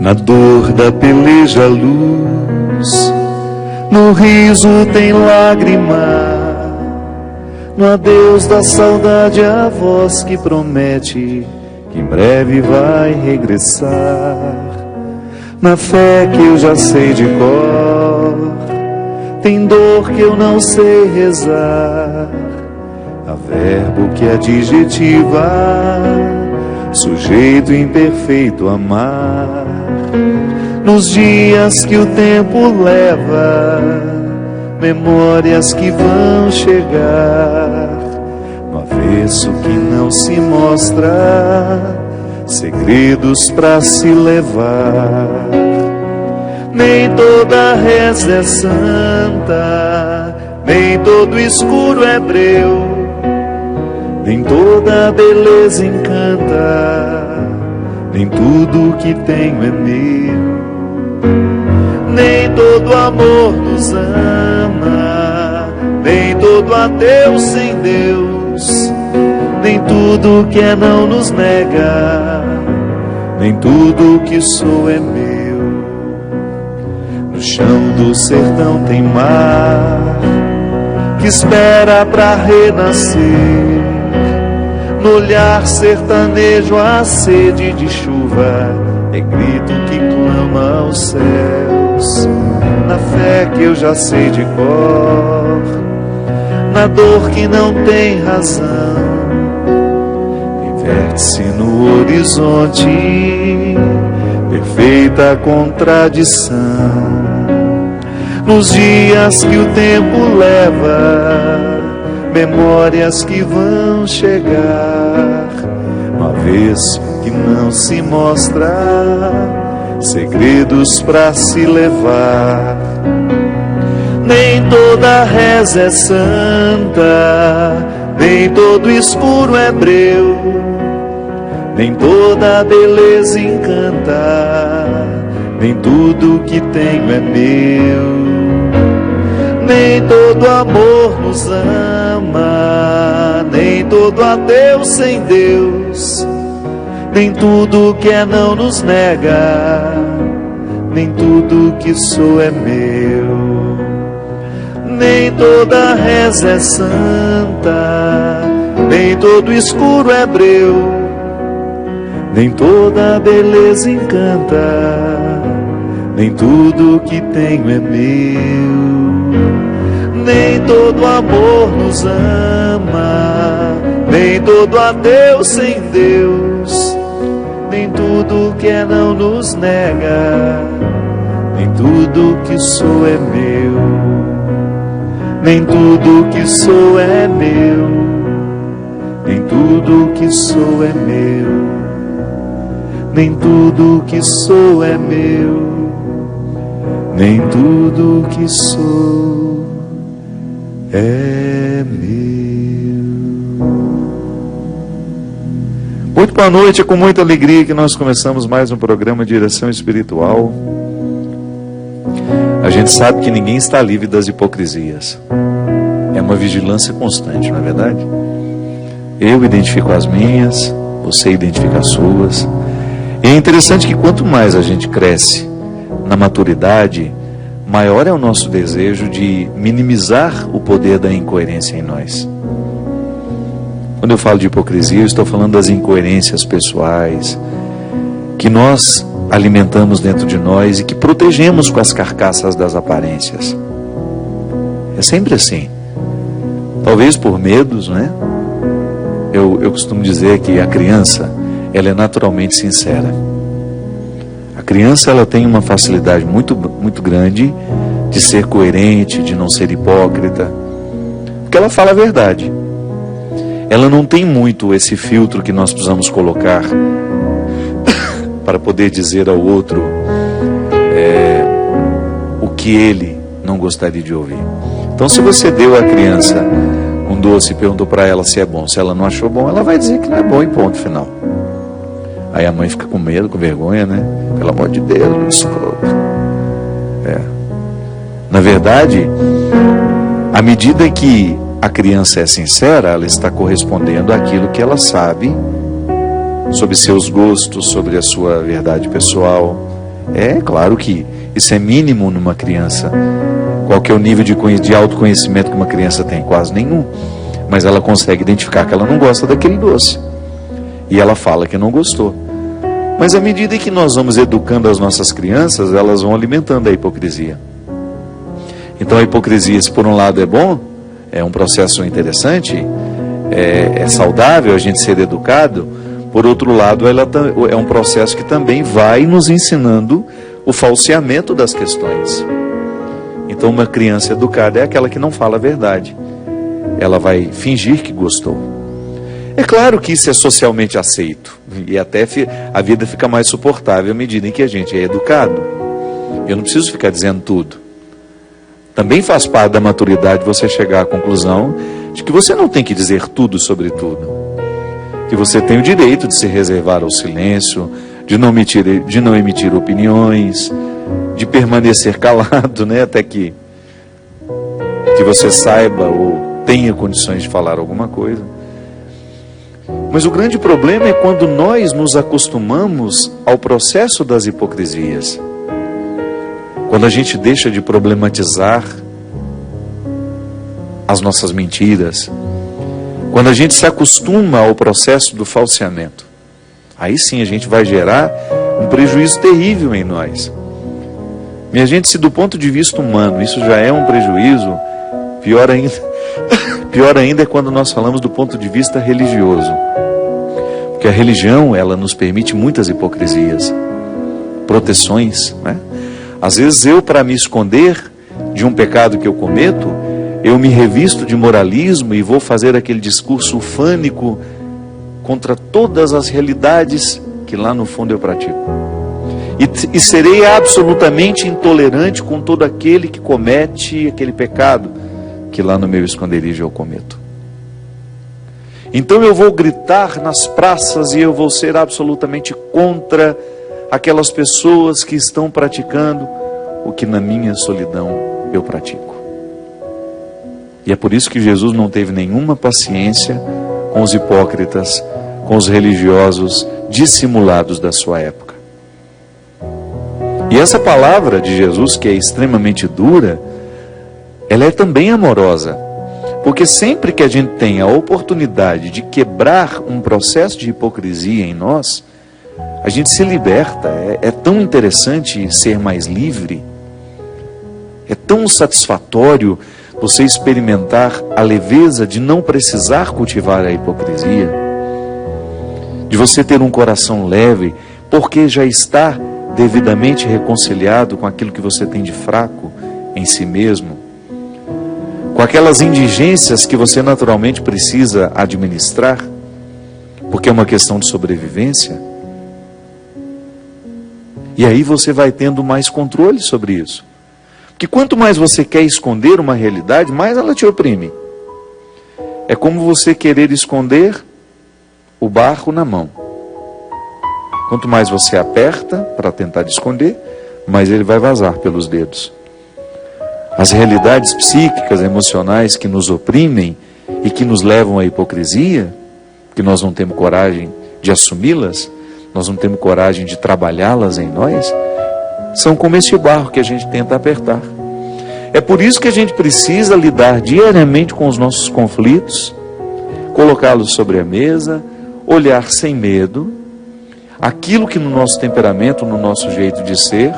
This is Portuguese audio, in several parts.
Na dor da peleja luz, no riso tem lágrima, no adeus da saudade a voz que promete que em breve vai regressar. Na fé que eu já sei de cor, tem dor que eu não sei rezar. Há verbo que adjetiva, sujeito imperfeito amar. Nos dias que o tempo leva, memórias que vão chegar. No avesso que não se mostra, segredos pra se levar. Nem toda reza é santa, nem todo escuro é breu, nem toda beleza encanta, nem tudo que tenho é meu. Nem todo amor nos ama, nem todo ateu sem Deus, nem tudo que é não nos nega, nem tudo que sou é meu. No chão do sertão tem mar que espera pra renascer. No olhar sertanejo a sede de chuva é grito que clama aos céus. Na fé que eu já sei de cor, na dor que não tem razão, inverte-se no horizonte perfeita contradição. Nos dias que o tempo leva, memórias que vão chegar. No avesso que não se mostra, segredos pra se levar. Nem toda reza é santa, nem todo escuro é breu, nem toda beleza encanta, nem tudo que tenho é meu. Nem todo amor nos ama, nem todo ateu sem Deus, nem tudo que é não nos nega, nem tudo que sou é meu. Nem toda reza é santa, nem todo escuro é breu, nem toda beleza encanta, nem tudo que tenho é meu. Nem todo amor nos ama, nem todo ateu sem Deus, nem tudo que é não nos nega, nem tudo que sou é meu. Nem tudo que sou é meu, nem tudo que sou é meu, nem tudo que sou é meu, nem tudo que sou é meu. Muito boa noite, é com muita alegria que nós começamos mais um programa Direção Espiritual. A gente sabe que ninguém está livre das hipocrisias. É uma vigilância constante, não é verdade? Eu identifico as minhas, você identifica as suas. E é interessante que quanto mais a gente cresce na maturidade, maior é o nosso desejo de minimizar o poder da incoerência em nós. Quando eu falo de hipocrisia, eu estou falando das incoerências pessoais que nós alimentamos dentro de nós e que protegemos com as carcaças das aparências. É sempre assim. Talvez por medos, né? Eu costumo dizer que a criança, ela é naturalmente sincera. A criança, ela tem uma facilidade muito grande de ser coerente, de não ser hipócrita, porque ela fala a verdade. Ela não tem muito esse filtro que nós precisamos colocar para poder dizer ao outro o que ele não gostaria de ouvir. Então, se você deu à criança um doce e perguntou para ela se é bom, se ela não achou bom, ela vai dizer que não é bom e ponto final. Aí a mãe fica com medo, com vergonha, né? Pelo amor de Deus, desculpa. Na verdade, à medida que a criança é sincera, ela está correspondendo àquilo que ela sabe sobre seus gostos, sobre a sua verdade pessoal. É claro que isso é mínimo numa criança. Qual que é o nível de autoconhecimento que uma criança tem? Quase nenhum. Mas ela consegue identificar que ela não gosta daquele doce. E ela fala que não gostou. Mas à medida que nós vamos educando as nossas crianças, elas vão alimentando a hipocrisia. Então a hipocrisia, se por um lado é bom, é um processo interessante, é saudável a gente ser educado, por outro lado ela é um processo que também vai nos ensinando o falseamento das questões. Então uma criança educada é aquela que não fala a verdade. Ela vai fingir que gostou. É claro que isso é socialmente aceito. E até a vida fica mais suportável à medida em que a gente é educado. Eu não preciso ficar dizendo tudo. Também faz parte da maturidade você chegar à conclusão de que você não tem que dizer tudo sobre tudo. Que você tem o direito de se reservar ao silêncio, de não emitir opiniões, de permanecer calado, né, até que você saiba ou tenha condições de falar alguma coisa. Mas o grande problema é quando nós nos acostumamos ao processo das hipocrisias. Quando a gente deixa de problematizar as nossas mentiras. Quando a gente se acostuma ao processo do falseamento. Aí sim a gente vai gerar um prejuízo terrível em nós. Minha gente, se do ponto de vista humano isso já é um prejuízo, pior ainda é quando nós falamos do ponto de vista religioso. Porque a religião, ela nos permite muitas hipocrisias, proteções, né? Às vezes eu, para me esconder de um pecado que eu cometo, eu me revisto de moralismo e vou fazer aquele discurso ufânico contra todas as realidades que lá no fundo eu pratico. E serei absolutamente intolerante com todo aquele que comete aquele pecado que lá no meu esconderijo eu cometo. Então eu vou gritar nas praças e eu vou ser absolutamente contra aquelas pessoas que estão praticando o que na minha solidão eu pratico. E é por isso que Jesus não teve nenhuma paciência com os hipócritas, com os religiosos dissimulados da sua época. E essa palavra de Jesus, que é extremamente dura, ela é também amorosa. Porque sempre que a gente tem a oportunidade de quebrar um processo de hipocrisia em nós, a gente se liberta. É tão interessante ser mais livre. É tão satisfatório você experimentar a leveza de não precisar cultivar a hipocrisia. De você ter um coração leve, porque já está devidamente reconciliado com aquilo que você tem de fraco em si mesmo. Com aquelas indigências que você naturalmente precisa administrar, porque é uma questão de sobrevivência. E aí você vai tendo mais controle sobre isso. Porque quanto mais você quer esconder uma realidade, mais ela te oprime. É como você querer esconder o barro na mão. Quanto mais você aperta para tentar esconder, mais ele vai vazar pelos dedos. As realidades psíquicas, emocionais que nos oprimem e que nos levam à hipocrisia, que nós não temos coragem de assumi-las, nós não temos coragem de trabalhá-las em nós, são como esse barro que a gente tenta apertar. É por isso que a gente precisa lidar diariamente com os nossos conflitos, colocá-los sobre a mesa, olhar sem medo. Aquilo que no nosso temperamento, no nosso jeito de ser,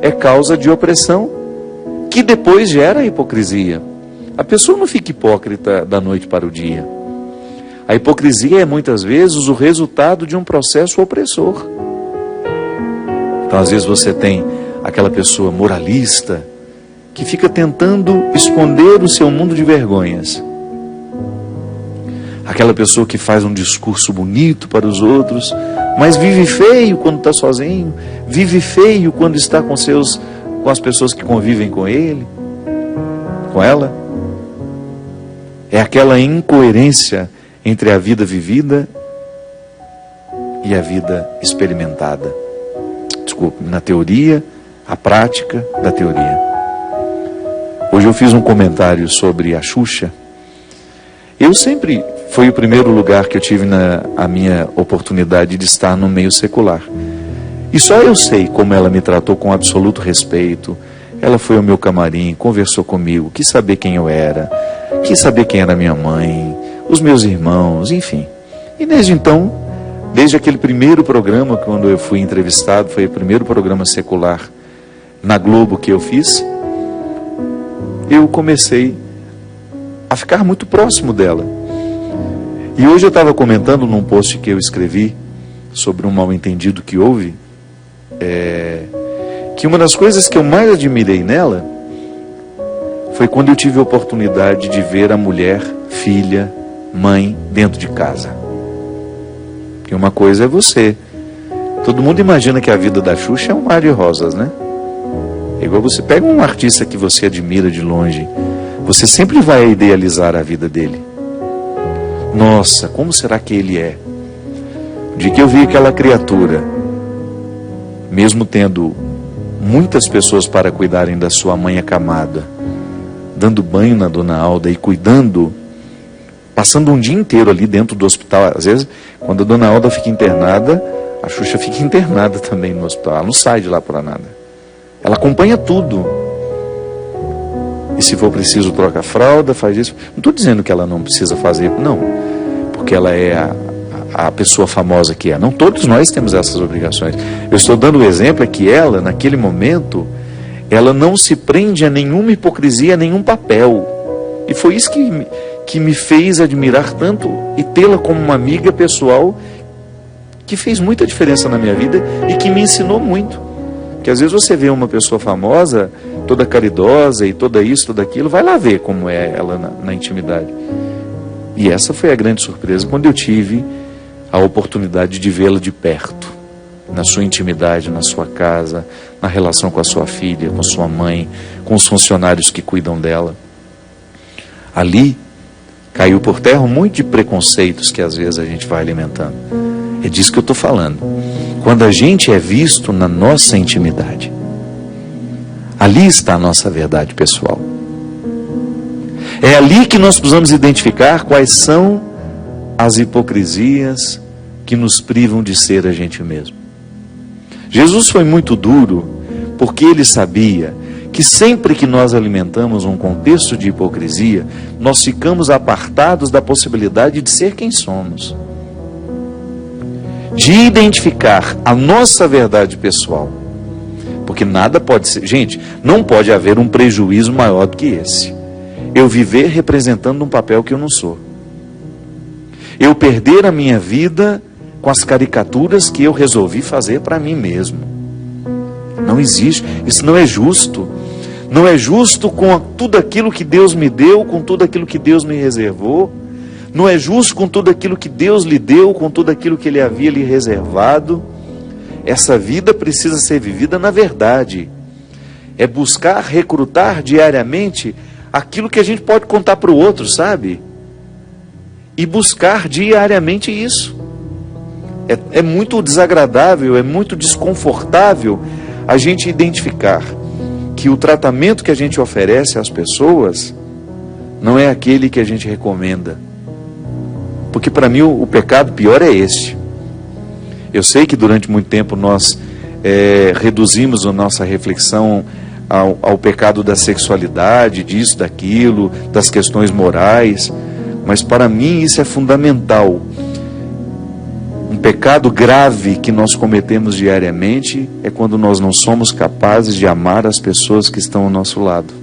é causa de opressão, que depois gera a hipocrisia. A pessoa não fica hipócrita da noite para o dia. A hipocrisia é muitas vezes o resultado de um processo opressor. Então às vezes você tem aquela pessoa moralista que fica tentando esconder o seu mundo de vergonhas. Aquela pessoa que faz um discurso bonito para os outros, mas vive feio quando está sozinho, vive feio quando está com as pessoas que convivem com ele, com ela. É aquela incoerência entre a vida vivida e a vida experimentada. Desculpe, na teoria, a prática da teoria. Hoje eu fiz um comentário sobre a Xuxa. Eu sempre foi o primeiro lugar que eu tive a minha oportunidade de estar no meio secular. E só eu sei como ela me tratou com absoluto respeito. Ela foi ao meu camarim, conversou comigo, quis saber quem eu era, quis saber quem era minha mãe, os meus irmãos, enfim. E desde então, desde aquele primeiro programa, quando eu fui entrevistado, foi o primeiro programa secular na Globo que eu fiz, eu comecei a ficar muito próximo dela. E hoje eu estava comentando num post que eu escrevi sobre um mal-entendido que houve, que uma das coisas que eu mais admirei nela foi quando eu tive a oportunidade de ver a mulher, filha, mãe dentro de casa. Porque uma coisa é você. Todo mundo imagina que a vida da Xuxa é um mar de rosas, né? É igual você pega um artista que você admira de longe, você sempre vai idealizar a vida dele. Nossa, como será que ele é? De que eu vi aquela criatura, mesmo tendo muitas pessoas para cuidarem da sua mãe acamada, dando banho na Dona Alda e cuidando, passando um dia inteiro ali dentro do hospital. Às vezes, quando a Dona Alda fica internada, a Xuxa fica internada também no hospital. Ela não sai de lá por nada. Ela acompanha tudo. E se for preciso, troca a fralda, faz isso. Não estou dizendo que ela não precisa fazer, não. Porque ela é a pessoa famosa que é. Não todos nós temos essas obrigações. Eu estou dando o exemplo é que ela, naquele momento, ela não se prende a nenhuma hipocrisia, a nenhum papel. E foi isso que me fez admirar tanto e tê-la como uma amiga pessoal que fez muita diferença na minha vida e que me ensinou muito. Porque às vezes você vê uma pessoa famosa, toda caridosa e toda isso, tudo aquilo, vai lá ver como é ela na intimidade. E essa foi a grande surpresa quando eu tive a oportunidade de vê-la de perto, na sua intimidade, na sua casa, na relação com a sua filha, com sua mãe, com os funcionários que cuidam dela. Ali caiu por terra um monte de preconceitos que às vezes a gente vai alimentando. É disso que eu estou falando. Quando a gente é visto na nossa intimidade, ali está a nossa verdade pessoal. É ali que nós precisamos identificar quais são as hipocrisias que nos privam de ser a gente mesmo. Jesus foi muito duro porque ele sabia que sempre que nós alimentamos um contexto de hipocrisia, nós ficamos apartados da possibilidade de ser quem somos. De identificar a nossa verdade pessoal. Porque nada pode ser... Gente, não pode haver um prejuízo maior do que esse. Eu viver representando um papel que eu não sou. Eu perder a minha vida com as caricaturas que eu resolvi fazer para mim mesmo. Não existe. Isso não é justo. Não é justo com tudo aquilo que Deus me deu, com tudo aquilo que Deus me reservou. Não é justo com tudo aquilo que Deus lhe deu, com tudo aquilo que Ele havia lhe reservado. Essa vida precisa ser vivida na verdade. É buscar recrutar diariamente aquilo que a gente pode contar para o outro, sabe? E buscar diariamente isso. É muito desagradável, é muito desconfortável a gente identificar que o tratamento que a gente oferece às pessoas não é aquele que a gente recomenda. Porque para mim o pecado pior é este. Eu sei que durante muito tempo nós reduzimos a nossa reflexão ao pecado da sexualidade, disso, daquilo, das questões morais, mas para mim isso é fundamental. Um pecado grave que nós cometemos diariamente é quando nós não somos capazes de amar as pessoas que estão ao nosso lado.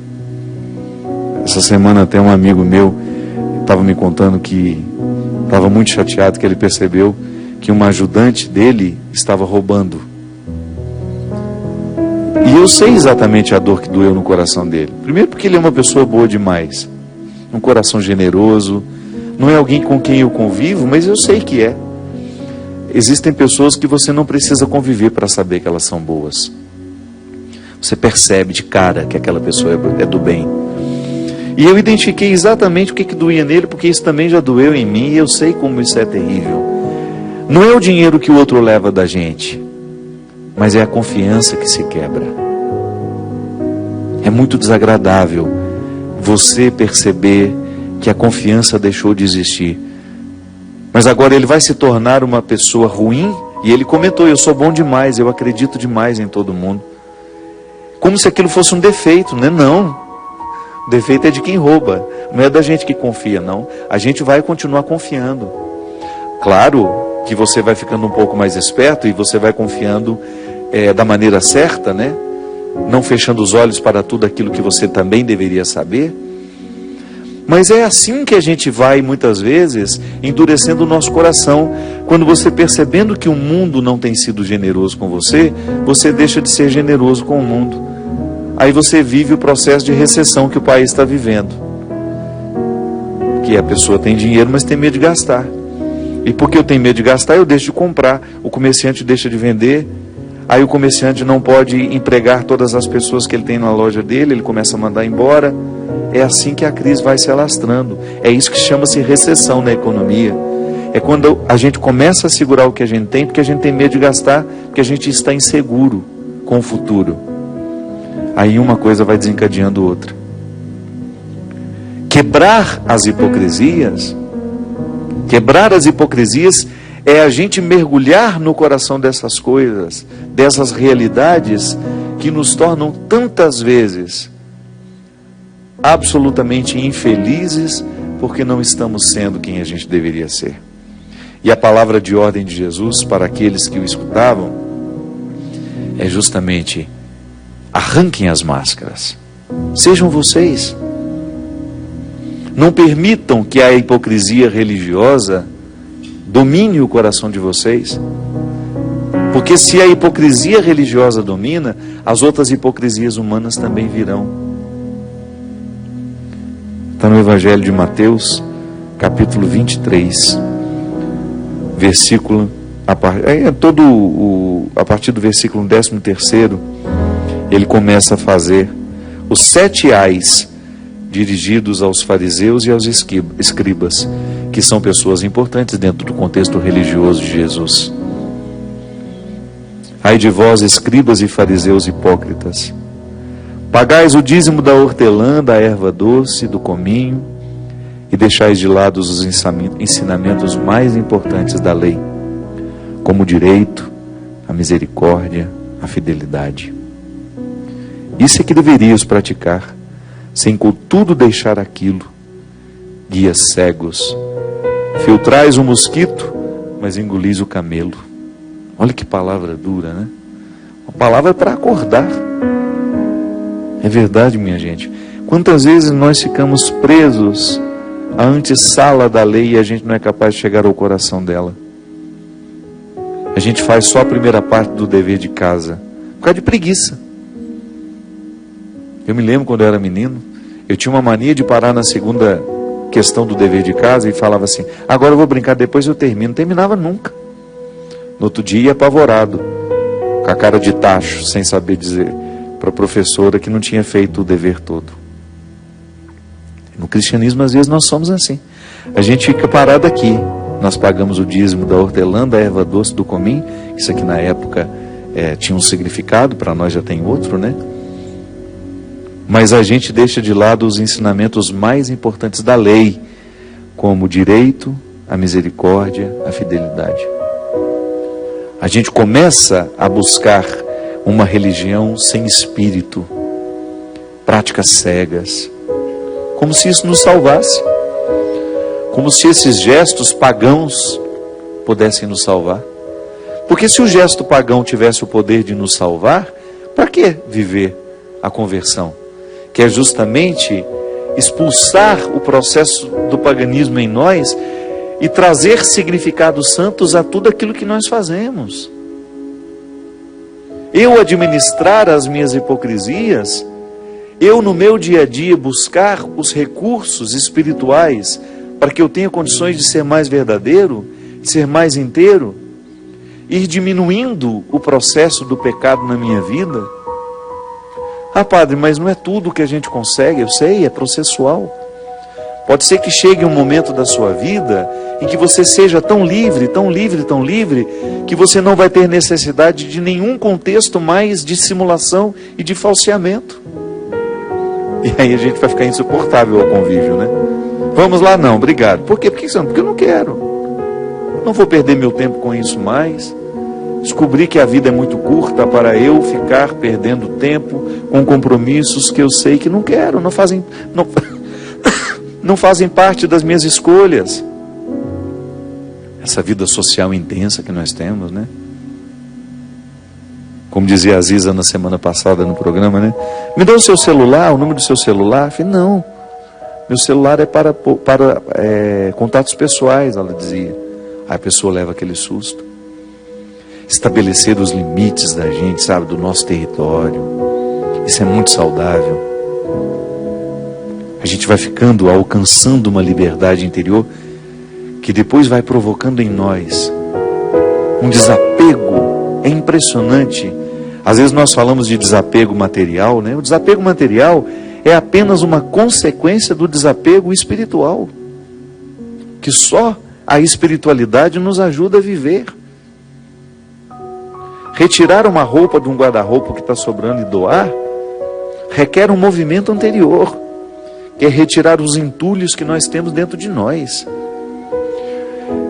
Essa semana até um amigo meu estava me contando que estava muito chateado que ele percebeu que uma ajudante dele estava roubando. E eu sei exatamente a dor que doeu no coração dele. Primeiro porque ele é uma pessoa boa demais, um coração generoso, não é alguém com quem eu convivo, mas eu sei que é. Existem pessoas que você não precisa conviver para saber que elas são boas. Você percebe de cara que aquela pessoa é do bem. E eu identifiquei exatamente o que doía nele, porque isso também já doeu em mim, e eu sei como isso é terrível. Não é o dinheiro que o outro leva da gente, mas é a confiança que se quebra. É muito desagradável você perceber que a confiança deixou de existir. Mas agora ele vai se tornar uma pessoa ruim E ele comentou: eu sou bom demais, eu acredito demais em todo mundo. Como se aquilo fosse um defeito, né? Não. O defeito é de quem rouba, não é da gente que confia, não. A gente vai continuar confiando. Claro que você vai ficando um pouco mais esperto e você vai confiando da maneira certa, né? Não fechando os olhos para tudo aquilo que você também deveria saber. Mas é assim que a gente vai, muitas vezes, endurecendo o nosso coração. Quando você percebendo que o mundo não tem sido generoso com você, você deixa de ser generoso com o mundo. Aí você vive o processo de recessão que o país está vivendo. Que a pessoa tem dinheiro, mas tem medo de gastar. E porque eu tenho medo de gastar, eu deixo de comprar. O comerciante deixa de vender. Aí o comerciante não pode empregar todas as pessoas que ele tem na loja dele, ele começa a mandar embora. É assim que a crise vai se alastrando. É isso que chama-se recessão na economia. É quando a gente começa a segurar o que a gente tem, porque a gente tem medo de gastar, porque a gente está inseguro com o futuro. Aí uma coisa vai desencadeando outra. Quebrar as hipocrisias é a gente mergulhar no coração dessas coisas, dessas realidades que nos tornam tantas vezes absolutamente infelizes, porque não estamos sendo quem a gente deveria ser. E a palavra de ordem de Jesus para aqueles que o escutavam é justamente: arranquem as máscaras, sejam vocês. Não permitam que a hipocrisia religiosa domine o coração de vocês, porque se a hipocrisia religiosa domina, as outras hipocrisias humanas também virão. Está no Evangelho de Mateus, capítulo 23, versículo, a partir do versículo 13º, ele começa a fazer os 7 ais dirigidos aos fariseus e aos escribas, que são pessoas importantes dentro do contexto religioso de Jesus. Ai de vós, escribas e fariseus hipócritas, pagais o dízimo da hortelã, da erva doce, do cominho, e deixais de lado os ensinamentos mais importantes da lei, como o direito, a misericórdia, a fidelidade. Isso é que deverias praticar, sem contudo deixar aquilo. Guias cegos, filtrais o mosquito, mas engolis o camelo. Olha que palavra dura, né? Uma palavra para acordar. É verdade, minha gente. Quantas vezes nós ficamos presos à antessala da lei e a gente não é capaz de chegar ao coração dela? A gente faz só a primeira parte do dever de casa, por causa de preguiça. Eu me lembro quando eu era menino, eu tinha uma mania de parar na segunda questão do dever de casa e falava assim: agora eu vou brincar, depois eu termino. Não terminava nunca. No outro dia ia apavorado, com a cara de tacho, sem saber dizer para a professora que não tinha feito o dever todo. No cristianismo, às vezes, nós somos assim. A gente fica parado aqui. Nós pagamos o dízimo da hortelã, da erva doce, do cominho. Isso aqui na época tinha um significado, para nós já tem outro, né? Mas a gente deixa de lado os ensinamentos mais importantes da lei, como o direito, a misericórdia, a fidelidade. A gente começa a buscar uma religião sem espírito, práticas cegas, como se isso nos salvasse, como se esses gestos pagãos pudessem nos salvar. Porque se o gesto pagão tivesse o poder de nos salvar, para que viver a conversão? Que é justamente expulsar o processo do paganismo em nós e trazer significados santos a tudo aquilo que nós fazemos. Eu administrar as minhas hipocrisias, eu no meu dia a dia buscar os recursos espirituais para que eu tenha condições de ser mais verdadeiro, de ser mais inteiro, ir diminuindo o processo do pecado na minha vida. Ah, padre, mas não é tudo que a gente consegue, eu sei, é processual. Pode ser que chegue um momento da sua vida em que você seja tão livre, tão livre, tão livre, que você não vai ter necessidade de nenhum contexto mais de simulação e de falseamento. E aí a gente vai ficar insuportável ao convívio, né? Vamos lá? Não, obrigado. Por quê? Porque eu não quero. Não vou perder meu tempo com isso mais. Descobri que a vida é muito curta para eu ficar perdendo tempo com compromissos que eu sei que não quero, não fazem parte das minhas escolhas. Essa vida social intensa que nós temos, né? Como dizia a Aziza na semana passada no programa, né? Me dá o seu celular, o número do seu celular. Eu falei, não, meu celular é para contatos pessoais, ela dizia. Aí a pessoa leva aquele susto. Estabelecer os limites da gente, sabe, do nosso território. Isso é muito saudável. A gente vai alcançando uma liberdade interior que depois vai provocando em nós um desapego. É impressionante. Às vezes nós falamos de desapego material, né? O desapego material é apenas uma consequência do desapego espiritual, que só a espiritualidade nos ajuda a viver. Retirar uma roupa de um guarda-roupa que está sobrando e doar requer um movimento anterior, que é retirar os entulhos que nós temos dentro de nós.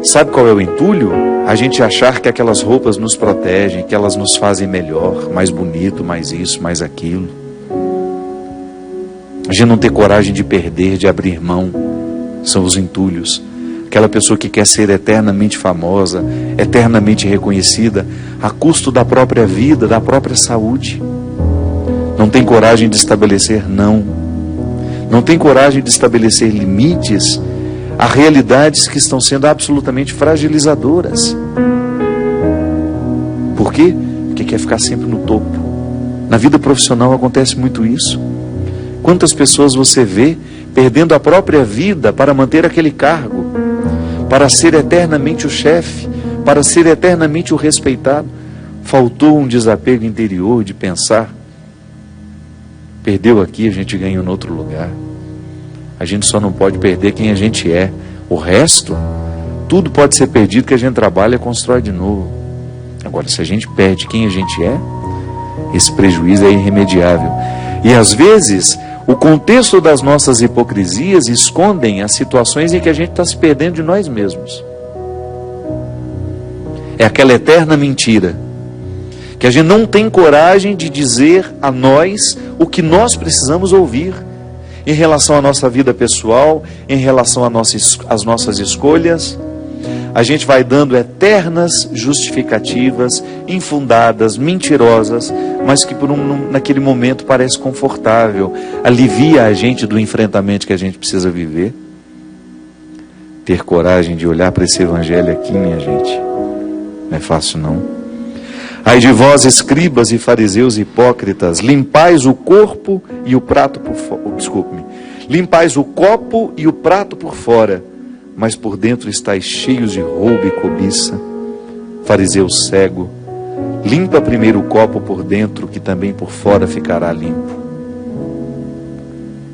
Sabe qual é o entulho? A gente achar que aquelas roupas nos protegem, que elas nos fazem melhor, mais bonito, mais isso, mais aquilo. A gente não ter coragem de perder, de abrir mão, são os entulhos. Aquela pessoa que quer ser eternamente famosa, eternamente reconhecida, a custo da própria vida, da própria saúde. Não tem coragem de estabelecer não. Não tem coragem de estabelecer limites a realidades que estão sendo absolutamente fragilizadoras. Por quê? Porque quer ficar sempre no topo. Na vida profissional acontece muito isso. Quantas pessoas você vê perdendo a própria vida para manter aquele cargo, para ser eternamente o chefe, para ser eternamente o respeitado? Faltou um desapego interior de pensar, perdeu aqui, a gente ganha em outro lugar. A gente só não pode perder quem a gente é. O resto, tudo pode ser perdido, que a gente trabalha e constrói de novo. Agora, se a gente perde quem a gente é, esse prejuízo é irremediável. E às vezes, o contexto das nossas hipocrisias escondem as situações em que a gente está se perdendo de nós mesmos. É aquela eterna mentira, que a gente não tem coragem de dizer a nós o que nós precisamos ouvir, em relação à nossa vida pessoal, em relação às nossas escolhas. A gente vai dando eternas justificativas, infundadas, mentirosas, mas que naquele momento parece confortável, alivia a gente do enfrentamento que a gente precisa viver. Ter coragem de olhar para esse evangelho aqui, minha gente, não é fácil não. Ai de vós, escribas e fariseus hipócritas, limpais o corpo e o prato por fora. Limpais o copo e o prato por fora, mas por dentro estáis cheios de roubo e cobiça. Fariseu cego, limpa primeiro o copo por dentro, que também por fora ficará limpo.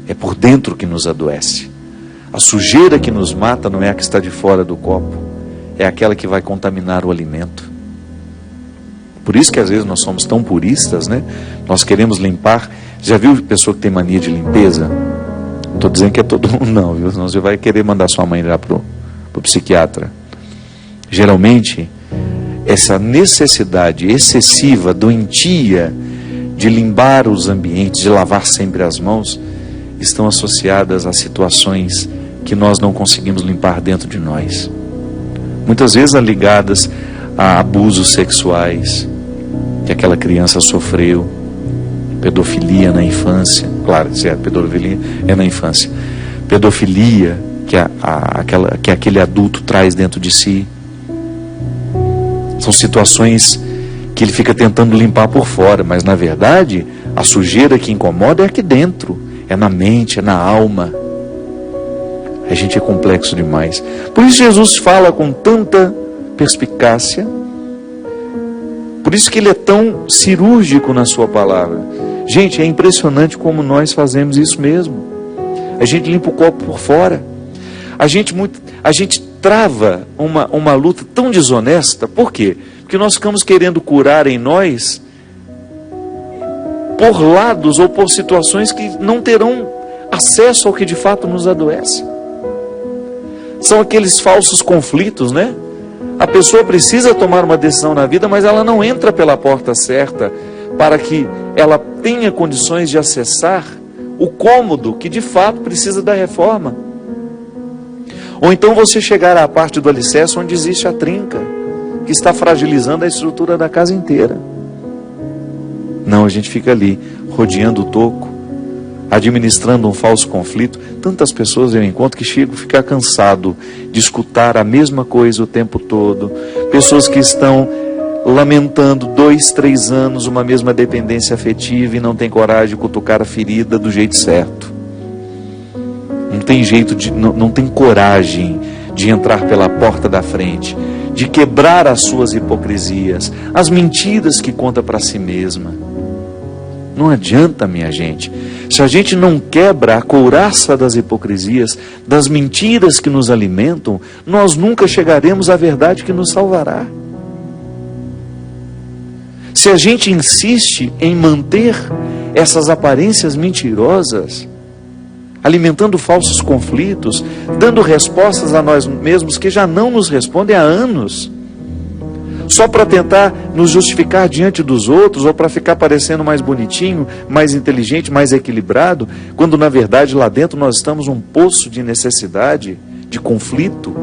É por dentro que nos adoece. A sujeira que nos mata não é a que está de fora do copo, é aquela que vai contaminar o alimento. Por isso que às vezes nós somos tão puristas, né? Nós queremos limpar. Já viu pessoa que tem mania de limpeza? Não estou dizendo que é todo mundo não, viu? Senão você vai querer mandar sua mãe lá pro psiquiatra. Geralmente, essa necessidade excessiva, doentia, de limpar os ambientes, de lavar sempre as mãos, estão associadas a situações que nós não conseguimos limpar dentro de nós. Muitas vezes ligadas a abusos sexuais que aquela criança sofreu, pedofilia na infância. Claro, se é pedofilia, é na infância. Pedofilia que aquele adulto traz dentro de si. São situações que ele fica tentando limpar por fora, mas na verdade a sujeira que incomoda é aqui dentro, é na mente, é na alma. A gente é complexo demais. Por isso Jesus fala com tanta perspicácia, por isso que ele é tão cirúrgico na sua palavra. Gente, é impressionante como nós fazemos isso mesmo. A gente limpa o copo por fora. A gente trava uma luta tão desonesta. Por quê? Porque nós ficamos querendo curar em nós por lados ou por situações que não terão acesso ao que de fato nos adoece. São aqueles falsos conflitos, né? A pessoa precisa tomar uma decisão na vida, mas ela não entra pela porta certa para que ela tenha condições de acessar o cômodo que de fato precisa da reforma. Ou então você chegar à parte do alicerce onde existe a trinca, que está fragilizando a estrutura da casa inteira. Não, a gente fica ali, rodeando o toco, administrando um falso conflito. Tantas pessoas eu encontro que chegam a ficar cansado de escutar a mesma coisa o tempo todo. Pessoas que estão lamentando 2, 3 anos uma mesma dependência afetiva e não tem coragem de cutucar a ferida do jeito certo. Não tem jeito de, não tem coragem de entrar pela porta da frente, de quebrar as suas hipocrisias, as mentiras que conta para si mesma. Não adianta, minha gente. Se a gente não quebra a couraça das hipocrisias, das mentiras que nos alimentam, nós nunca chegaremos à verdade que nos salvará. Se a gente insiste em manter essas aparências mentirosas, alimentando falsos conflitos, dando respostas a nós mesmos que já não nos respondem há anos, só para tentar nos justificar diante dos outros, ou para ficar parecendo mais bonitinho, mais inteligente, mais equilibrado, quando na verdade lá dentro nós estamos num poço de necessidade, de conflito.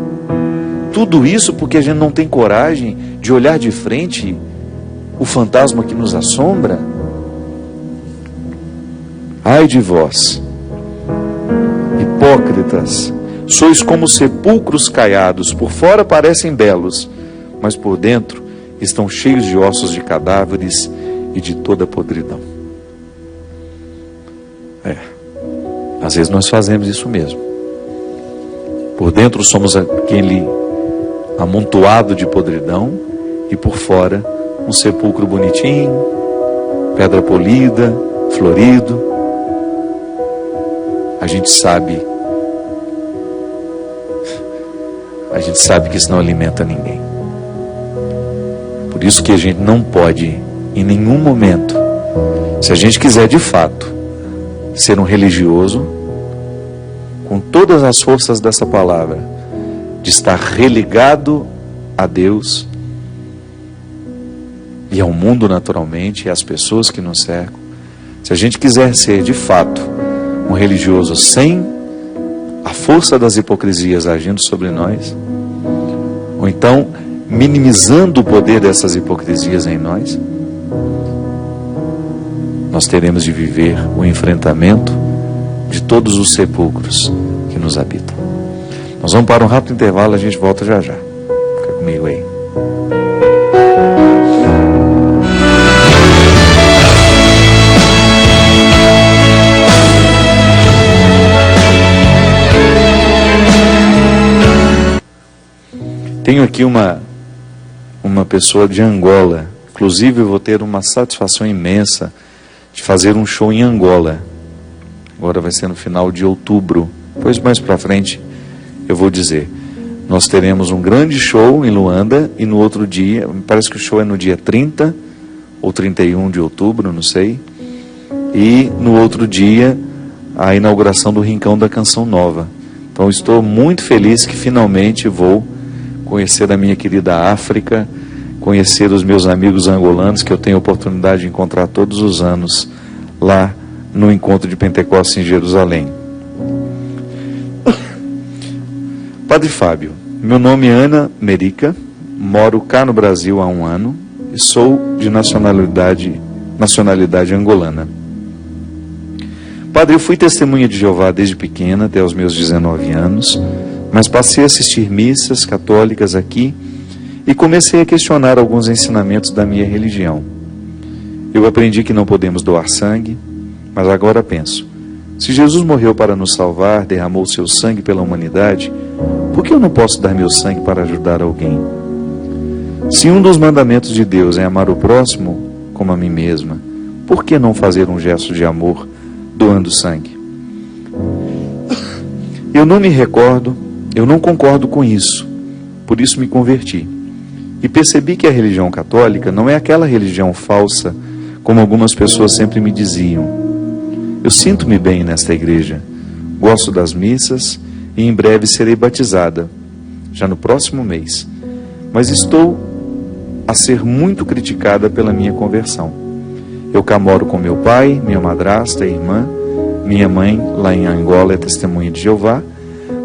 Tudo isso porque a gente não tem coragem de olhar de frente o fantasma que nos assombra. Ai de vós, hipócritas, sois como sepulcros caiados, por fora parecem belos, mas por dentro estão cheios de ossos de cadáveres e de toda podridão. Às vezes nós fazemos isso mesmo. Por dentro somos aquele amontoado de podridão e por fora um sepulcro bonitinho, pedra polida, florido. A gente sabe que isso não alimenta ninguém. Por isso que a gente não pode, em nenhum momento, se a gente quiser de fato ser um religioso, com todas as forças dessa palavra, de estar religado a Deus e ao mundo naturalmente, e às pessoas que nos cercam, se a gente quiser ser de fato um religioso sem a força das hipocrisias agindo sobre nós, ou então minimizando o poder dessas hipocrisias em nós, nós teremos de viver o enfrentamento de todos os sepulcros que nos habitam. Nós vamos para um rápido intervalo, a gente volta já já. Fica comigo aí. Tenho aqui uma pessoa de Angola. Inclusive eu vou ter uma satisfação imensa de fazer um show em Angola. Agora vai ser no final de outubro. Depois mais para frente eu vou dizer. Nós teremos um grande show em Luanda e no outro dia, parece que o show é no dia 30 ou 31 de outubro, não sei. E no outro dia a inauguração do Rincão da Canção Nova. Então estou muito feliz que finalmente vou conhecer a minha querida África, conhecer os meus amigos angolanos, que eu tenho a oportunidade de encontrar todos os anos, lá no encontro de Pentecostes em Jerusalém. Padre Fábio, meu nome é Ana Merica, moro cá no Brasil há 1 ano e sou de nacionalidade angolana. Padre, eu fui testemunha de Jeová desde pequena, até os meus 19 anos, mas passei a assistir missas católicas aqui e comecei a questionar alguns ensinamentos da minha religião. Eu aprendi que não podemos doar sangue, mas agora penso, se Jesus morreu para nos salvar, derramou seu sangue pela humanidade, por que eu não posso dar meu sangue para ajudar alguém? Se um dos mandamentos de Deus é amar o próximo como a mim mesma, por que não fazer um gesto de amor doando sangue? Eu não me recordo, eu não concordo com isso, por isso me converti. E percebi que a religião católica não é aquela religião falsa, como algumas pessoas sempre me diziam. Eu sinto-me bem nesta igreja, gosto das missas e em breve serei batizada, já no próximo mês. mas estou a ser muito criticada pela minha conversão. Eu cá moro com meu pai, minha madrasta e irmã. Minha mãe, lá em Angola, é testemunha de Jeová,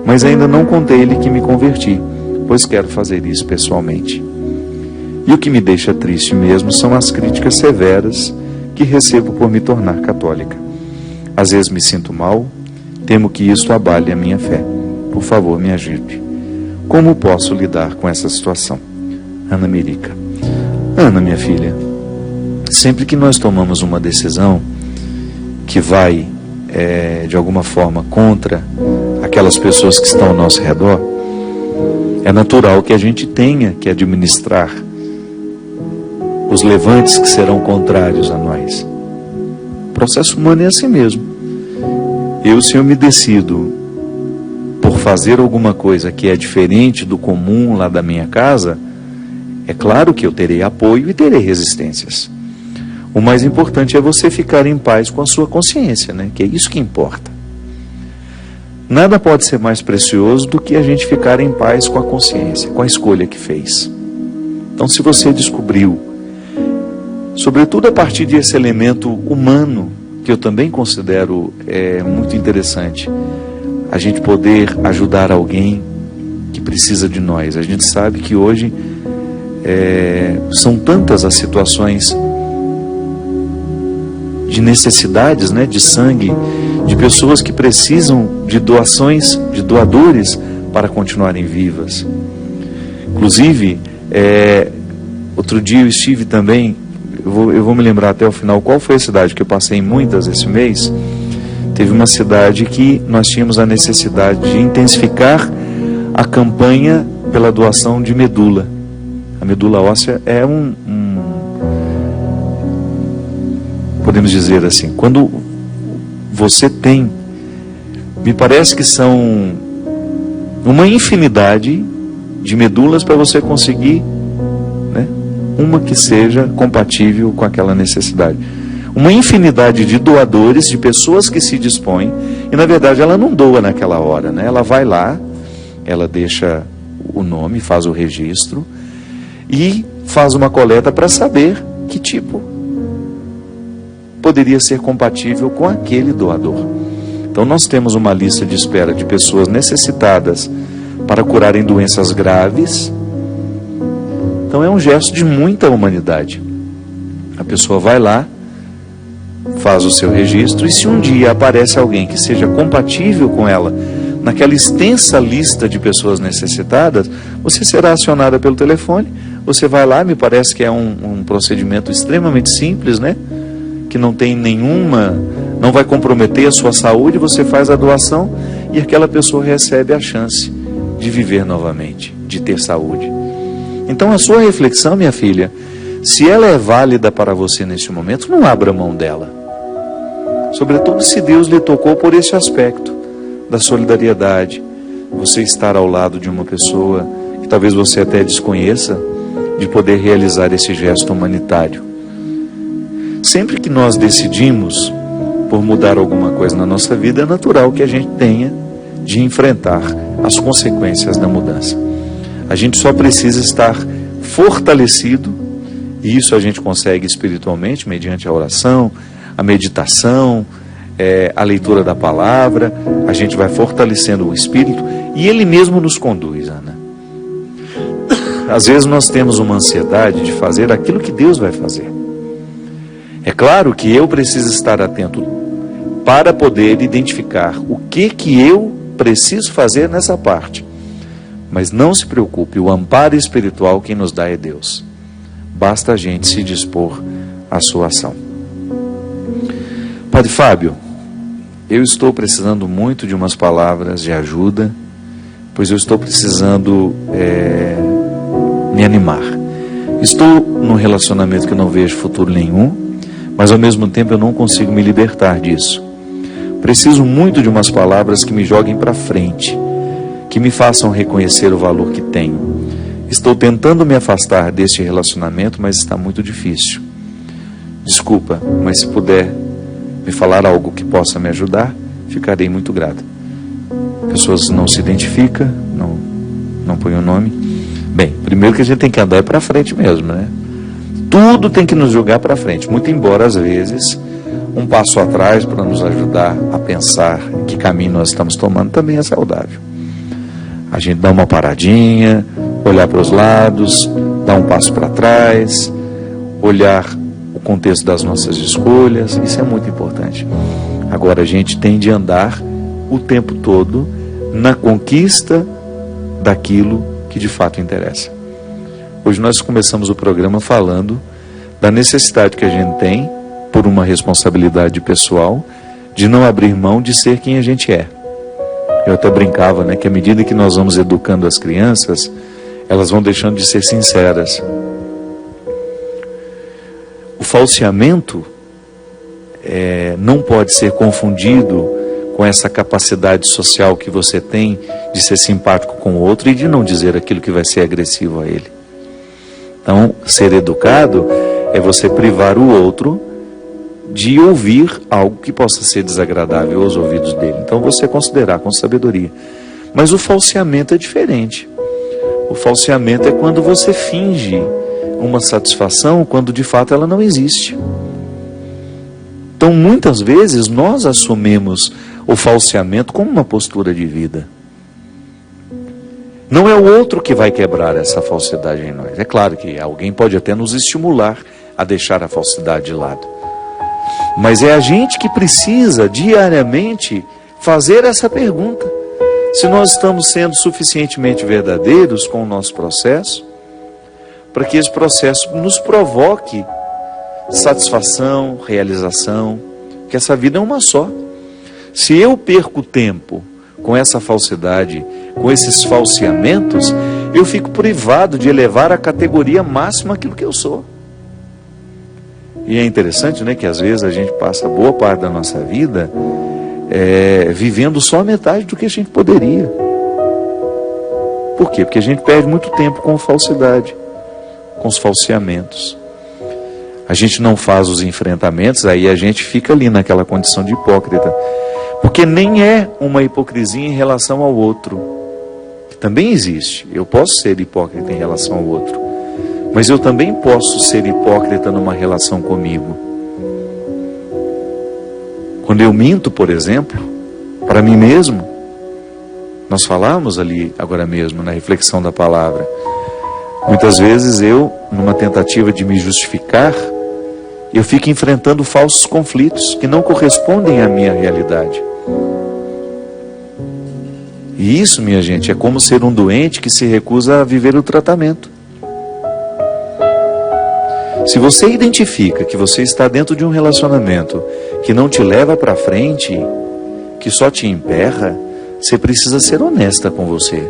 mas ainda não contei ele que me converti, pois quero fazer isso pessoalmente. E o que me deixa triste mesmo são as críticas severas que recebo por me tornar católica. Às vezes me sinto mal, temo que isto abale a minha fé. Por favor, me ajude. Como posso lidar com essa situação? Ana Mirica. Ana, minha filha, sempre que nós tomamos uma decisão que vai, de alguma forma, contra aquelas pessoas que estão ao nosso redor, é natural que a gente tenha que administrar os levantes que serão contrários a nós. O processo humano é assim mesmo. Se eu me decido por fazer alguma coisa que é diferente do comum lá da minha casa, é claro que eu terei apoio e terei resistências. O mais importante é você ficar em paz com a sua consciência, né? Que é isso que importa. Nada pode ser mais precioso do que a gente ficar em paz com a consciência, com a escolha que fez. Então, se você descobriu, sobretudo a partir desse elemento humano, que eu também considero muito interessante, a gente poder ajudar alguém que precisa de nós. A gente sabe que hoje são tantas as situações de necessidades, né, de sangue, de pessoas que precisam de doações, de doadores para continuarem vivas. Inclusive, outro dia eu estive também, eu vou me lembrar até o final qual foi a cidade que eu passei muitas esse mês. Teve uma cidade que nós tínhamos a necessidade de intensificar a campanha pela doação de medula. A medula óssea é podemos dizer assim, quando você tem, me parece que são uma infinidade de medulas para você conseguir, né, uma que seja compatível com aquela necessidade. Uma infinidade de doadores, de pessoas que se dispõem, e na verdade ela não doa naquela hora, né? Ela vai lá, ela deixa o nome, faz o registro e faz uma coleta para saber que tipo poderia ser compatível com aquele doador. Então nós temos uma lista de espera de pessoas necessitadas para curarem doenças graves. Então é um gesto de muita humanidade. A pessoa vai lá, faz o seu registro, e se um dia aparece alguém que seja compatível com ela, naquela extensa lista de pessoas necessitadas, você será acionada pelo telefone, você vai lá, me parece que é um procedimento extremamente simples, né? Que não tem não vai comprometer a sua saúde, você faz a doação e aquela pessoa recebe a chance de viver novamente, de ter saúde. Então a sua reflexão, minha filha, se ela é válida para você neste momento, não abra mão dela. Sobretudo se Deus lhe tocou por esse aspecto da solidariedade, você estar ao lado de uma pessoa que talvez você até desconheça, de poder realizar esse gesto humanitário. Sempre que nós decidimos por mudar alguma coisa na nossa vida, é natural que a gente tenha de enfrentar as consequências da mudança. A gente só precisa estar fortalecido, e isso a gente consegue espiritualmente, mediante a oração, a meditação, a leitura da palavra. A gente vai fortalecendo o espírito e ele mesmo nos conduz, Ana. Às vezes nós temos uma ansiedade de fazer aquilo que Deus vai fazer. É claro que eu preciso estar atento para poder identificar o que eu preciso fazer nessa parte. Mas não se preocupe, o amparo espiritual quem nos dá é Deus. Basta a gente se dispor à sua ação. Padre Fábio, eu estou precisando muito de umas palavras de ajuda, pois eu estou precisando me animar. Estou num relacionamento que eu não vejo futuro nenhum, mas ao mesmo tempo eu não consigo me libertar disso. Preciso muito de umas palavras que me joguem para frente, que me façam reconhecer o valor que tenho. Estou tentando me afastar deste relacionamento, mas está muito difícil. Desculpa, mas se puder me falar algo que possa me ajudar, ficarei muito grata. Pessoas não se identificam, não põem o nome, Bem, primeiro que a gente tem que andar para frente mesmo, né? Tudo tem que nos jogar para frente, muito embora às vezes um passo atrás para nos ajudar a pensar que caminho nós estamos tomando também é saudável. A gente dá uma paradinha, olhar para os lados, dar um passo para trás, olhar o contexto das nossas escolhas, isso é muito importante. Agora a gente tem de andar o tempo todo na conquista daquilo que de fato interessa. Hoje nós começamos o programa falando da necessidade que a gente tem, por uma responsabilidade pessoal, de não abrir mão de ser quem a gente é. Eu até brincava, né, que à medida que nós vamos educando as crianças, elas vão deixando de ser sinceras. O falseamento não pode ser confundido com essa capacidade social que você tem de ser simpático com o outro e de não dizer aquilo que vai ser agressivo a ele. Então, ser educado é você privar o outro de ouvir algo que possa ser desagradável aos ouvidos dele. Então, você considerar com sabedoria. Mas o falseamento é diferente. O falseamento é quando você finge uma satisfação quando de fato ela não existe. Então, muitas vezes, nós assumimos o falseamento como uma postura de vida. Não é o outro que vai quebrar essa falsidade em nós. É claro que alguém pode até nos estimular a deixar a falsidade de lado. Mas é a gente que precisa diariamente fazer essa pergunta. Se nós estamos sendo suficientemente verdadeiros com o nosso processo, para que esse processo nos provoque satisfação, realização, que essa vida é uma só. Se eu perco tempo com essa falsidade, com esses falseamentos, eu fico privado de elevar à categoria máxima aquilo que eu sou. E é interessante, né, que às vezes a gente passa boa parte da nossa vida vivendo só a metade do que a gente poderia. Por quê? Porque a gente perde muito tempo com falsidade, com os falseamentos. A gente não faz os enfrentamentos, aí a gente fica ali naquela condição de hipócrita. Porque nem é uma hipocrisia em relação ao outro, que também existe. Eu posso ser hipócrita em relação ao outro, mas eu também posso ser hipócrita numa relação comigo. Quando eu minto, por exemplo, para mim mesmo, nós falamos ali agora mesmo na reflexão da palavra, muitas vezes eu, numa tentativa de me justificar, eu fico enfrentando falsos conflitos que não correspondem à minha realidade. E isso, minha gente, é como ser um doente que se recusa a viver o tratamento. Se você identifica que você está dentro de um relacionamento que não te leva para frente, que só te emperra, você precisa ser honesta com você.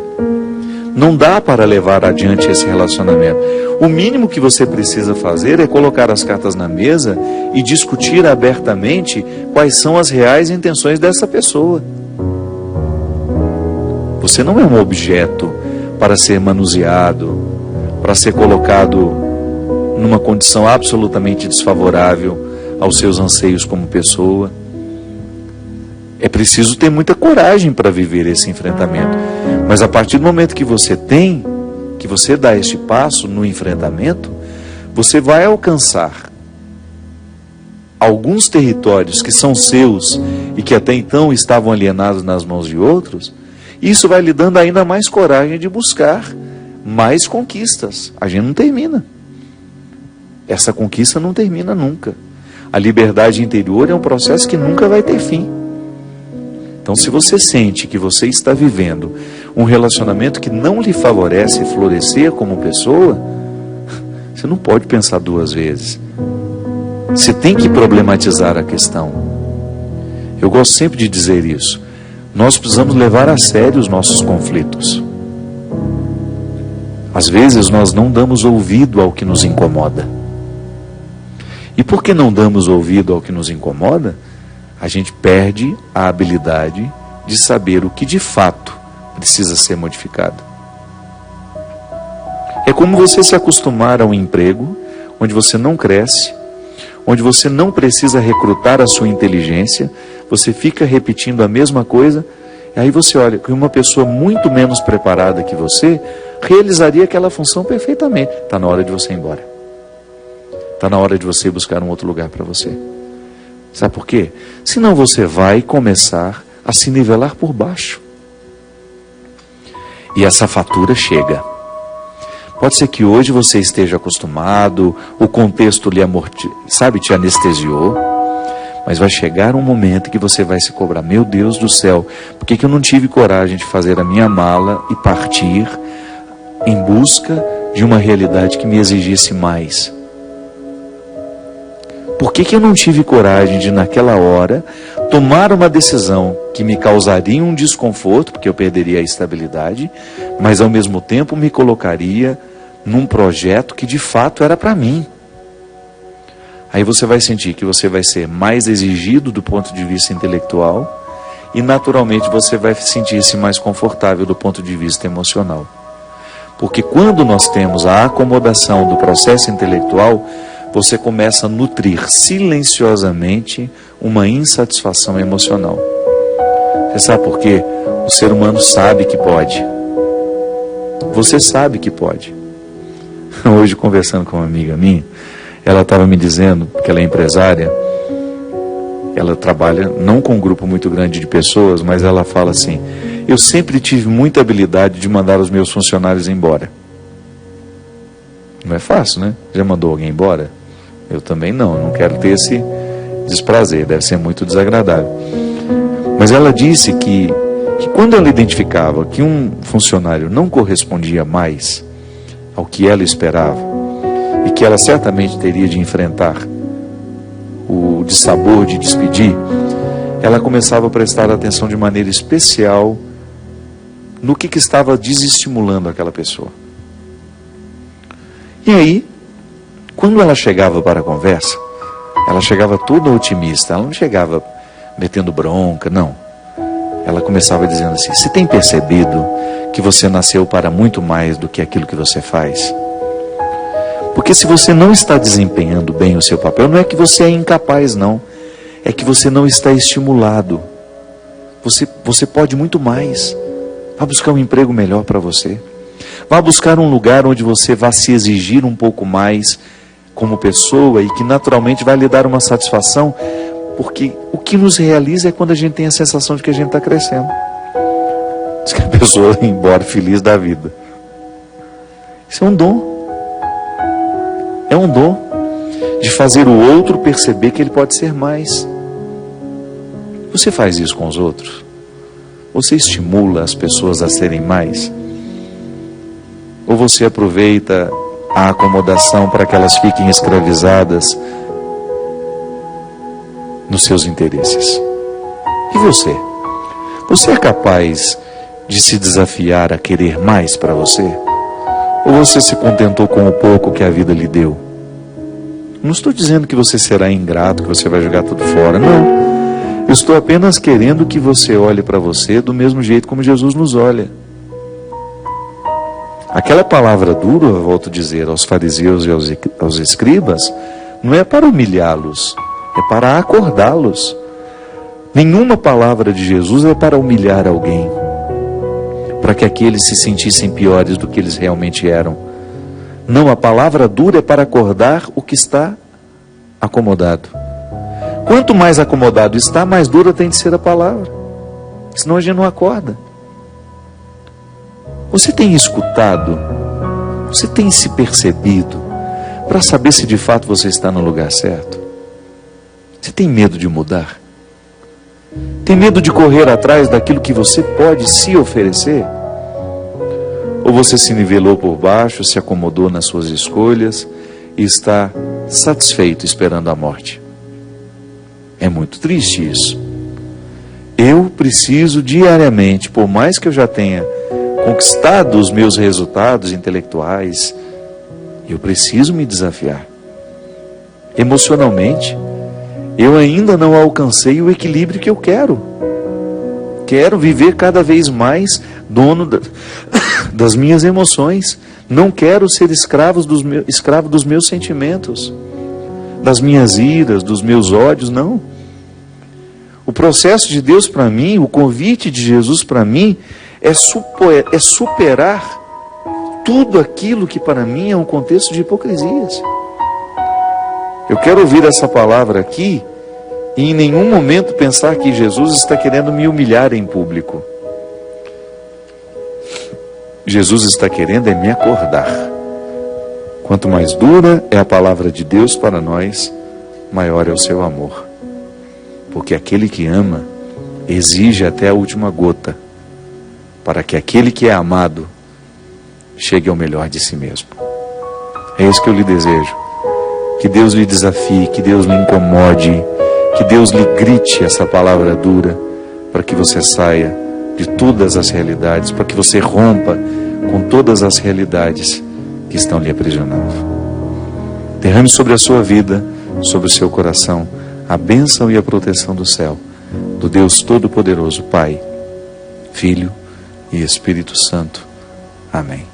Não dá para levar adiante esse relacionamento. O mínimo que você precisa fazer é colocar as cartas na mesa e discutir abertamente quais são as reais intenções dessa pessoa. Você não é um objeto para ser manuseado, para ser colocado numa condição absolutamente desfavorável aos seus anseios como pessoa. É preciso ter muita coragem para viver esse enfrentamento. Mas a partir do momento que você dá este passo no enfrentamento, você vai alcançar alguns territórios que são seus e que até então estavam alienados nas mãos de outros. Isso vai lhe dando ainda mais coragem de buscar mais conquistas. A gente não termina. Essa conquista não termina nunca. A liberdade interior é um processo que nunca vai ter fim. Então, se você sente que você está vivendo um relacionamento que não lhe favorece florescer como pessoa, você não pode pensar duas vezes. Você tem que problematizar a questão. Eu gosto sempre de dizer isso. Nós precisamos levar a sério os nossos conflitos. Às vezes nós não damos ouvido ao que nos incomoda. E por que não damos ouvido ao que nos incomoda? A gente perde a habilidade de saber o que de fato precisa ser modificado. É como você se acostumar a um emprego onde você não cresce, onde você não precisa recrutar a sua inteligência, você fica repetindo a mesma coisa, e aí você olha que uma pessoa muito menos preparada que você realizaria aquela função perfeitamente. Está na hora de você ir embora. Está na hora de você buscar um outro lugar para você. Sabe por quê? Senão você vai começar a se nivelar por baixo. E essa fatura chega. Pode ser que hoje você esteja acostumado, o contexto lhe te anestesiou, mas vai chegar um momento que você vai se cobrar: meu Deus do céu, por que eu não tive coragem de fazer a minha mala e partir em busca de uma realidade que me exigisse mais? Por que eu não tive coragem de, naquela hora, tomar uma decisão que me causaria um desconforto, porque eu perderia a estabilidade, mas ao mesmo tempo me colocaria num projeto que de fato era para mim? Aí você vai sentir que você vai ser mais exigido do ponto de vista intelectual e naturalmente você vai sentir-se mais confortável do ponto de vista emocional. Porque quando nós temos a acomodação do processo intelectual, você começa a nutrir silenciosamente uma insatisfação emocional. Você sabe por quê? O ser humano sabe que pode. Você sabe que pode. Hoje, conversando com uma amiga minha, ela estava me dizendo que ela é empresária, ela trabalha não com um grupo muito grande de pessoas, mas ela fala assim: eu sempre tive muita habilidade de mandar os meus funcionários embora. Não é fácil, né? Já mandou alguém embora? Eu também não quero ter esse desprazer, deve ser muito desagradável. Mas ela disse que quando ela identificava que um funcionário não correspondia mais ao que ela esperava, e que ela certamente teria de enfrentar o dissabor de despedir, ela começava a prestar atenção de maneira especial no que estava desestimulando aquela pessoa. E aí, quando ela chegava para a conversa, ela chegava toda otimista, ela não chegava metendo bronca, não. Ela começava dizendo assim: você tem percebido que você nasceu para muito mais do que aquilo que você faz? Porque se você não está desempenhando bem o seu papel, não é que você é incapaz, não. É que você não está estimulado. Você pode muito mais. Vá buscar um emprego melhor para você. Vá buscar um lugar onde você vá se exigir um pouco mais como pessoa e que naturalmente vai lhe dar uma satisfação, porque o que nos realiza é quando a gente tem a sensação de que a gente está crescendo. Diz que a pessoa vai embora feliz da vida. Isso é um dom. É um dom de fazer o outro perceber que ele pode ser mais. Você faz isso com os outros? Você estimula as pessoas a serem mais? Ou você aproveita a acomodação para que elas fiquem escravizadas nos seus interesses? E você? Você é capaz de se desafiar a querer mais para você? Ou você se contentou com o pouco que a vida lhe deu? Não estou dizendo que você será ingrato, que você vai jogar tudo fora, não. Eu estou apenas querendo que você olhe para você do mesmo jeito como Jesus nos olha. Aquela palavra dura, eu volto a dizer, aos fariseus e aos escribas, não é para humilhá-los, é para acordá-los. Nenhuma palavra de Jesus é para humilhar alguém, para que aqueles se sentissem piores do que eles realmente eram. Não, a palavra dura é para acordar o que está acomodado. Quanto mais acomodado está, mais dura tem de ser a palavra. Senão a gente não acorda. Você tem escutado? Você tem se percebido para saber se de fato você está no lugar certo? Você tem medo de mudar? Tem medo de correr atrás daquilo que você pode se oferecer? Ou você se nivelou por baixo, se acomodou nas suas escolhas e está satisfeito esperando a morte? É muito triste isso. Eu preciso diariamente, por mais que eu já tenha conquistado os meus resultados intelectuais, eu preciso me desafiar. Emocionalmente, eu ainda não alcancei o equilíbrio que eu quero. Quero viver cada vez mais dono das minhas emoções. Não quero ser escravo dos meus sentimentos, das minhas iras, dos meus ódios, não. O processo de Deus para mim, o convite de Jesus para mim, é superar tudo aquilo que para mim é um contexto de hipocrisias. Eu quero ouvir essa palavra aqui e em nenhum momento pensar que Jesus está querendo me humilhar em público. Jesus está querendo é me acordar. Quanto mais dura é a palavra de Deus para nós, maior é o seu amor. Porque aquele que ama exige até a última gota, para que aquele que é amado chegue ao melhor de si mesmo. É isso que eu lhe desejo. Que Deus lhe desafie, que Deus lhe incomode, que Deus lhe grite essa palavra dura, para que você saia de todas as realidades, para que você rompa com todas as realidades que estão lhe aprisionando. Derrame sobre a sua vida, sobre o seu coração, a bênção e a proteção do céu, do Deus Todo-Poderoso, Pai, Filho e Espírito Santo. Amém.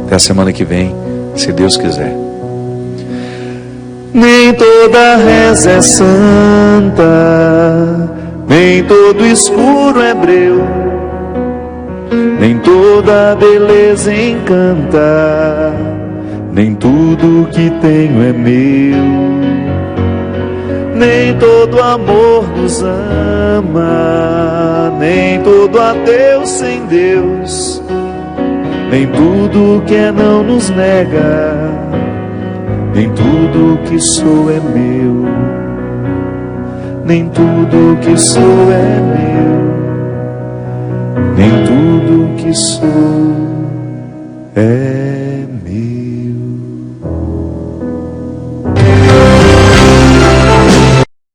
Até a semana que vem, se Deus quiser. Nem toda reza é santa, nem todo escuro é breu, nem toda beleza encanta, nem tudo que tenho é meu. Nem todo amor nos ama, nem todo adeus sem Deus, nem tudo que é não nos nega, nem tudo que sou é meu, nem tudo que sou é meu, nem tudo que sou é